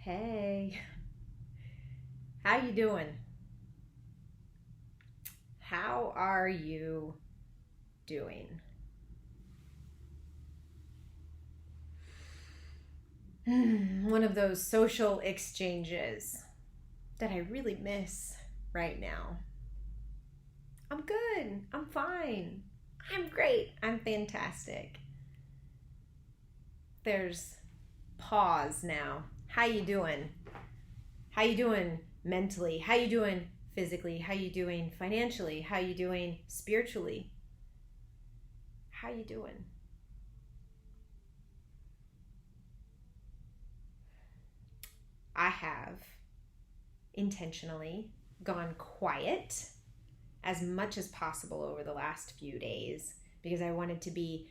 Hey, how you doing? How are you doing? One of those social exchanges that I really miss right now. I'm good. I'm fine. I'm great. I'm fantastic. There's pause now. How you doing? How you doing mentally? How you doing physically? How you doing financially? How you doing spiritually? How you doing? I have intentionally gone quiet as much as possible over the last few days because I wanted to be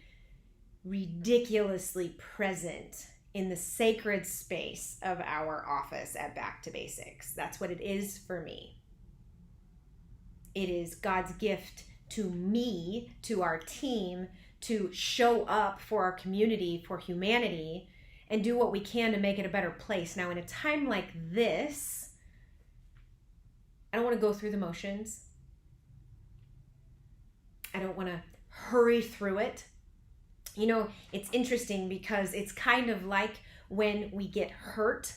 ridiculously present in the sacred space of our office at Back to Basics. That's what it is for me. It is God's gift to me, to our team, to show up for our community, for humanity, and do what we can to make it a better place. Now, in a time like this, I don't want to go through the motions. I don't want to hurry through it. You know, it's interesting because it's kind of like when we get hurt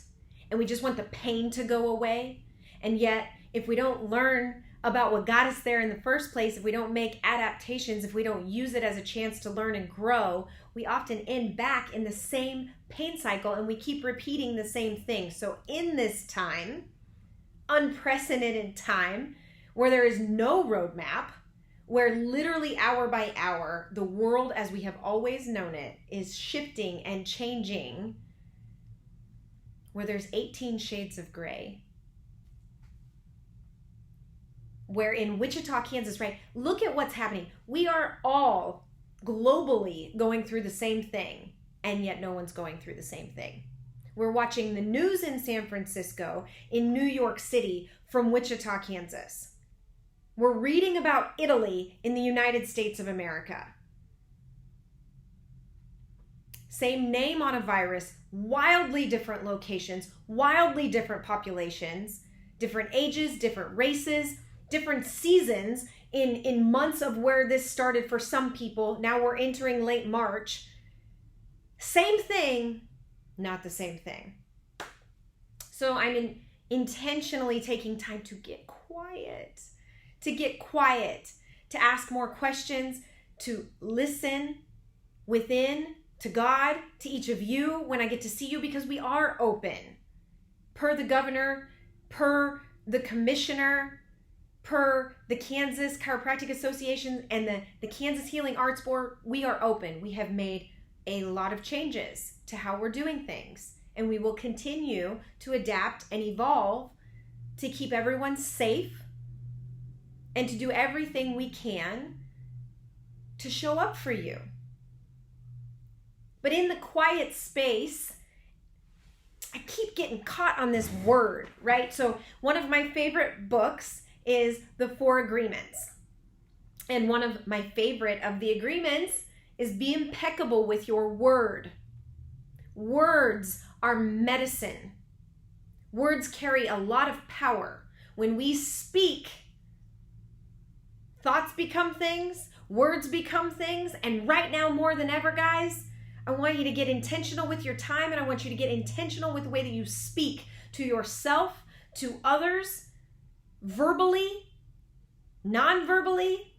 and we just want the pain to go away. And yet, if we don't learn about what got us there in the first place, if we don't make adaptations, if we don't use it as a chance to learn and grow, we often end back in the same pain cycle and we keep repeating the same thing. So in this time, unprecedented time, where there is no roadmap, where literally hour by hour, the world as we have always known it is shifting and changing, where there's 18 shades of gray, where in Wichita, Kansas, right? Look at what's happening. We are all globally going through the same thing, and yet no one's going through the same thing. We're watching the news in San Francisco, in New York City, from Wichita, Kansas. We're reading about Italy in the United States of America. Same name on a virus, wildly different locations, wildly different populations, different ages, different races, different seasons in months of where this started for some people. Now we're entering late March. Same thing, not the same thing. So I'm intentionally taking time to get quiet. To ask more questions, to listen within to God, to each of you when I get to see you, because we are open. Per the governor, per the commissioner, per the Kansas Chiropractic Association and the Kansas Healing Arts Board, we are open. We have made a lot of changes to how we're doing things, and we will continue to adapt and evolve to keep everyone safe and to do everything we can to show up for you. But in the quiet space, I keep getting caught on this word, right? So one of my favorite books is The Four Agreements. And one of my favorite of the agreements is be impeccable with your word. Words are medicine. Words carry a lot of power. When we speak, thoughts become things, words become things, and right now more than ever, guys, I want you to get intentional with your time, and I want you to get intentional with the way that you speak to yourself, to others, verbally, non-verbally,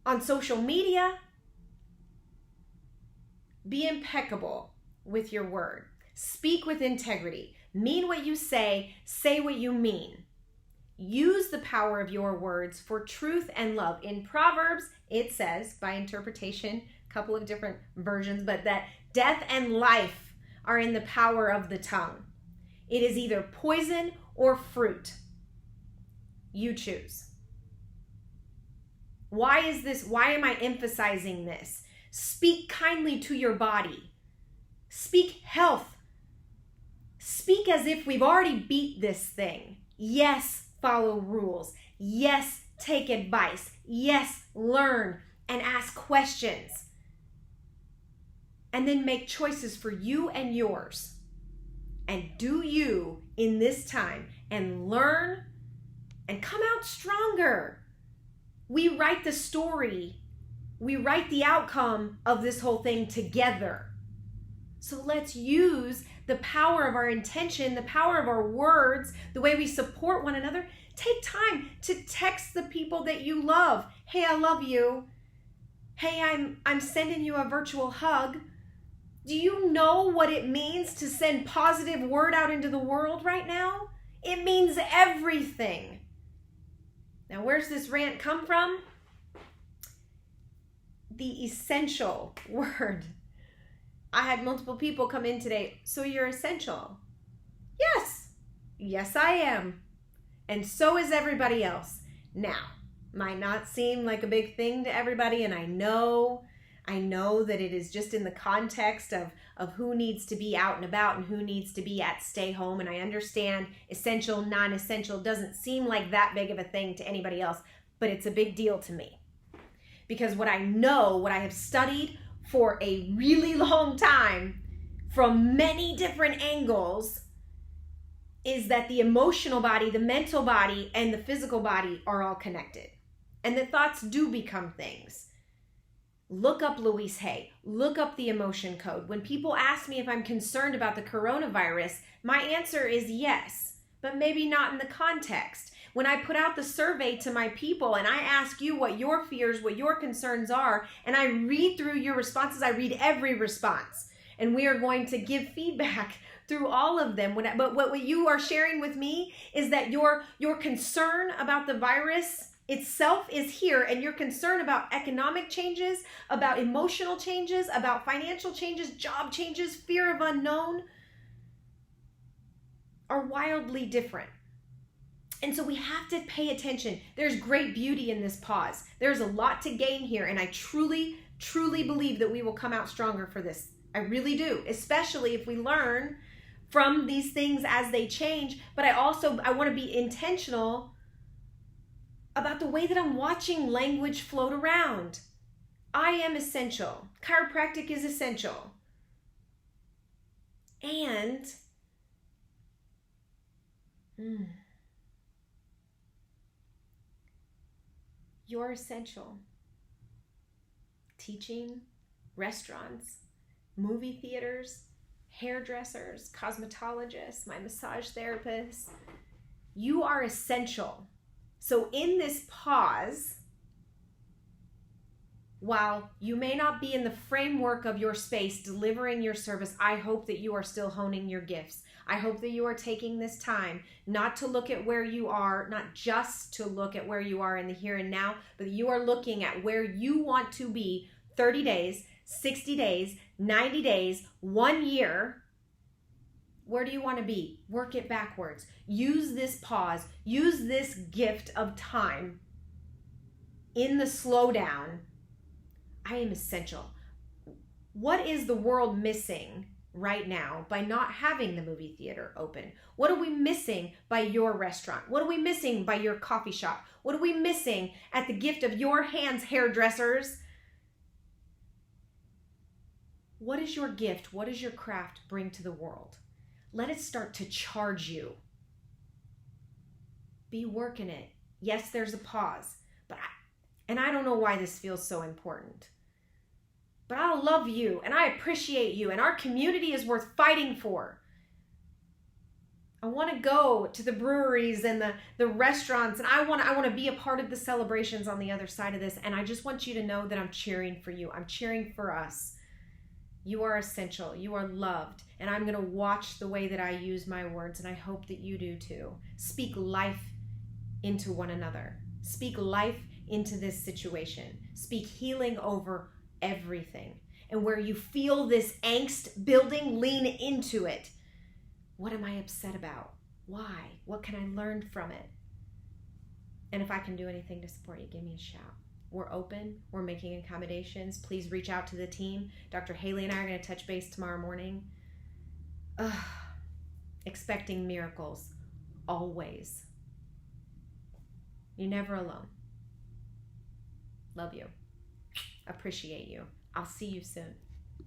on social media. Be impeccable with your word. Speak with integrity. Mean what you say what you mean. Use the power of your words for truth and love. In Proverbs, it says, by interpretation, a couple of different versions, but that death and life are in the power of the tongue. It is either poison or fruit. You choose. Why is this? Why am I emphasizing this? Speak kindly to your body. Speak health. Speak as if we've already beat this thing. Yes, follow rules. Yes, take advice. Yes, learn and ask questions. And then make choices for you and yours. and do you in this time and learn and come out stronger. We write the story. We write the outcome of this whole thing together. So let's use the power of our intention, the power of our words, the way we support one another. Take time to text the people that you love. Hey, I love you. Hey, I'm sending you a virtual hug. Do you know what it means to send positive word out into the world right now? It means everything. Now, where's this rant come from? The essential word. I had multiple people come in today. So you're essential. Yes. Yes, I am. And so is everybody else. Now, might not seem like a big thing to everybody, and I know that it is just in the context of who needs to be out and about and who needs to be at stay home, and I understand essential, non-essential doesn't seem like that big of a thing to anybody else, but it's a big deal to me. Because what I know, what I have studied for a really long time from many different angles is that the emotional body, the mental body, and the physical body are all connected. And that thoughts do become things. Look up Louise Hay. Look up the emotion code. When people ask me if I'm concerned about the coronavirus, my answer is yes, but maybe not in the context. When I put out the survey to my people and I ask you what your fears, what your concerns are, and I read through your responses, I read every response. And we are going to give feedback through all of them. But what you are sharing with me is that your concern about the virus itself is here, and your concern about economic changes, about emotional changes, about financial changes, job changes, fear of unknown are wildly different. And so we have to pay attention. There's great beauty in this pause. There's a lot to gain here, and I truly, truly believe that we will come out stronger for this. I really do, especially if we learn from these things as they change. But I want to be intentional about the way that I'm watching language float around. I am essential. Chiropractic is essential. And you're essential. Teaching, restaurants, movie theaters, hairdressers, cosmetologists, my massage therapists. You are essential. So in this pause, while you may not be in the framework of your space delivering your service, I hope that you are still honing your gifts. I hope that you are taking this time not to look at where you are, not just to look at where you are in the here and now, but you are looking at where you want to be 30 days, 60 days, 90 days, 1 year. Where do you want to be? Work it backwards. Use this pause. Use this gift of time in the slowdown. I am essential. What is the world missing right now by not having the movie theater open? What are we missing by your restaurant? What are we missing by your coffee shop? What are we missing at the gift of your hands, hairdressers? What is your gift? What does your craft bring to the world? Let it start to charge you. Be working it. Yes, there's a pause, and I don't know why this feels so important. But I love you and I appreciate you, and our community is worth fighting for. I want to go to the breweries and the restaurants, and I want to be a part of the celebrations on the other side of this. And I just want you to know that I'm cheering for you. I'm cheering for us. You are essential. You are loved. And I'm going to watch the way that I use my words, and I hope that you do too. Speak life into one another. Speak life into this situation. Speak healing over everything. And where you feel this angst building, lean into it. What am I upset about? Why? What can I learn from it? And if I can do anything to support you, give me a shout. We're open. We're making accommodations. Please reach out to the team. Dr. Haley and I are going to touch base tomorrow morning. Expecting miracles. Always. You're never alone. Love you. Appreciate you. I'll see you soon.